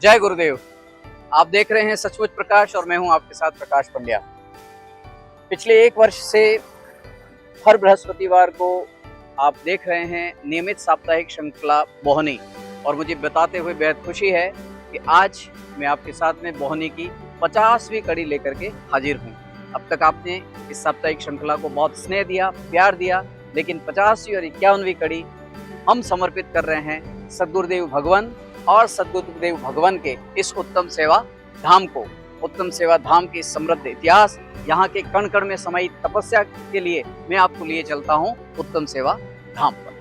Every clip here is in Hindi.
जय गुरुदेव। आप देख रहे हैं सचमुच प्रकाश और मैं हूं आपके साथ प्रकाश पंड्या। पिछले 1 वर्ष से हर बृहस्पतिवार को आप देख रहे हैं नियमित साप्ताहिक श्रृंखला बोहनी, और मुझे बताते हुए बेहद खुशी है कि आज मैं आपके साथ में बोहनी की 50वीं कड़ी लेकर के हाजिर हूं। अब तक आपने इस साप्ताहिक श्रृंखला को बहुत स्नेह दिया, प्यार दिया, लेकिन 50वीं और 51वीं कड़ी हम समर्पित कर रहे हैं सद्गुरुदेव भगवान और सद्गुरुदेव भगवान के इस उत्तम सेवा धाम को। उत्तम सेवा धाम के समृद्ध इतिहास, यहाँ के कण कण में समाई तपस्या के लिए मैं आपको लिए चलता हूँ उत्तम सेवा धाम पर।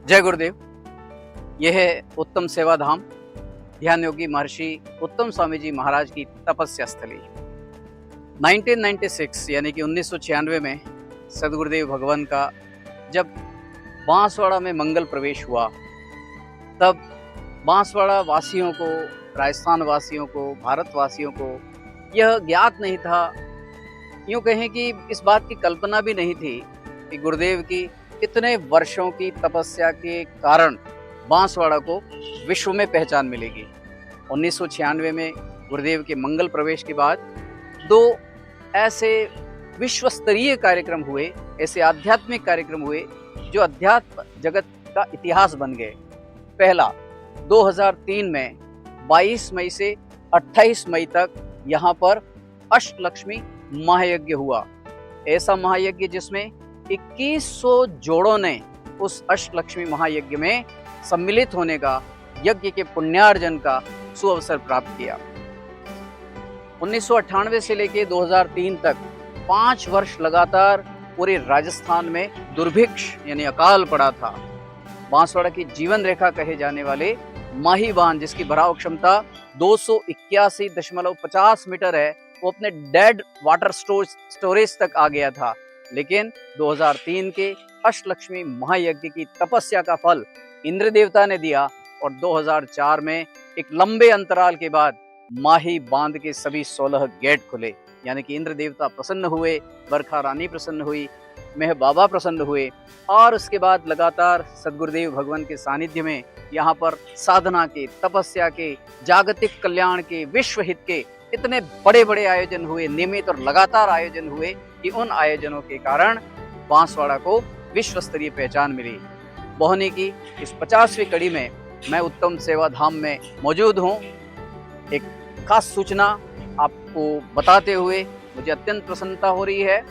जय गुरुदेव। यह है उत्तम सेवा धाम, ध्यान योगी महर्षि उत्तम स्वामी जी महाराज की तपस्या स्थली। 1996 यानी कि 1996 में सद्गुरुदेव भगवान का जब बांसवाड़ा में मंगल प्रवेश हुआ, तब बांसवाड़ा वासियों को, राजस्थान वासियों को, भारत वासियों को यह ज्ञात नहीं था, यूँ कहें कि इस बात की कल्पना भी नहीं थी कि गुरुदेव की इतने वर्षों की तपस्या के कारण बांसवाड़ा को विश्व में पहचान मिलेगी। 1996 में गुरुदेव के मंगल प्रवेश के बाद 2 ऐसे विश्व स्तरीय कार्यक्रम हुए, ऐसे आध्यात्मिक कार्यक्रम हुए जो अध्यात्म जगत का इतिहास बन गए। पहला 2003 में 22 मई से 28 मई तक यहाँ पर अष्टलक्ष्मी महायज्ञ हुआ। ऐसा महायज्ञ जिसमें 2100 जोड़ों ने उस अष्टलक्ष्मी महायज्ञ में सम्मिलित होने का, यज्ञ के पुण्यार्जन का सुअवसर प्राप्त किया। 1998 से लेकर 2003 तक 5 वर्ष लगातार पूरे राजस्थान में दुर्भिक्ष यानी अकाल पड़ा था। बांसवाड़ा की जीवन रेखा कहे जाने वाले माही बांध, जिसकी भराव क्षमता 281.50 मीटर है, वो अपने डेड वाटर स्टोरेज तक आ गया था। लेकिन 2003 के अष्टलक्ष्मी महायज्ञ की तपस्या का फल इंद्र देवता ने दिया, और 2004 में एक लंबे अंतराल के बाद माही बांध के सभी 16 गेट खुले, यानी कि इंद्र देवता प्रसन्न हुए, बरखा रानी प्रसन्न हुई, मेह बाबा प्रसन्न हुए, और उसके बाद लगातार सद्गुरुदेव भगवान के सानिध्य में यहाँ पर साधना के, तपस्या के, जागतिक कल्याण के, विश्व हित के इतने बड़े बड़े आयोजन हुए, नियमित और लगातार आयोजन हुए कि उन आयोजनों के कारण बांसवाड़ा को विश्व स्तरीय पहचान मिली। बोहनी की इस 50वीं कड़ी में मैं उत्तम सेवा धाम में मौजूद हूँ। एक खास सूचना आपको बताते हुए मुझे अत्यंत प्रसन्नता हो रही है।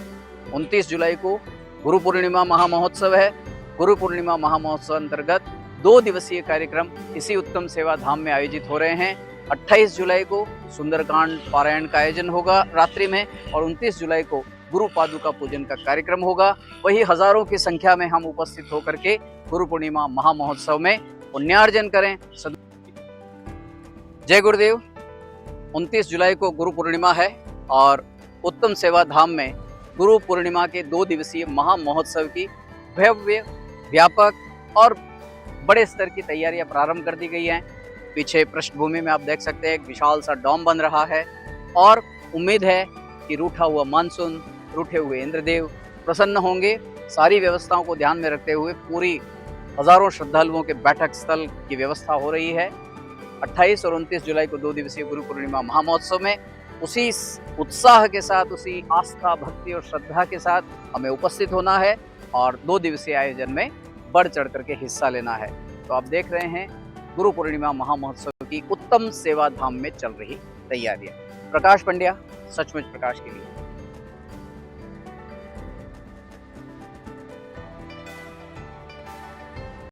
29 जुलाई को गुरु पूर्णिमा महामहोत्सव है। गुरु पूर्णिमा महामहोत्सव अंतर्गत 2 दिवसीय कार्यक्रम इसी उत्तम सेवा धाम में आयोजित हो रहे हैं। 28 जुलाई को सुंदरकांड पारायण का आयोजन होगा रात्रि में, और 29 जुलाई को गुरु पादुका पूजन का कार्यक्रम होगा। वही हजारों की संख्या में हम उपस्थित होकर के गुरु पूर्णिमा महामहोत्सव में पुण्यार्जन करें। जय गुरुदेव। 29 जुलाई को गुरु पूर्णिमा है, और उत्तम सेवा धाम में गुरु पूर्णिमा के 2 दिवसीय महामहोत्सव की भव्य, व्यापक और बड़े स्तर की तैयारियां प्रारंभ कर दी गई हैं। पीछे पृष्ठभूमि में आप देख सकते हैं एक विशाल सा डॉम बन रहा है, और उम्मीद है कि रूठा हुआ मानसून, रूठे हुए इंद्रदेव प्रसन्न होंगे। सारी व्यवस्थाओं को ध्यान में रखते हुए पूरी हजारों श्रद्धालुओं के बैठक स्थल की व्यवस्था हो रही है। 28 और 29 जुलाई को 2 दिवसीय गुरु पूर्णिमा महामहोत्सव में उसी उत्साह के साथ, उसी आस्था, भक्ति और श्रद्धा के साथ हमें उपस्थित होना है और 2 दिवसीय आयोजन में बढ़ चढ़ करके हिस्सा लेना है। तो आप देख रहे हैं गुरु पूर्णिमा महामहोत्सव की उत्तम सेवा धाम में चल रही तैयारियां। प्रकाश पंड्या, सचमुच प्रकाश के लिए।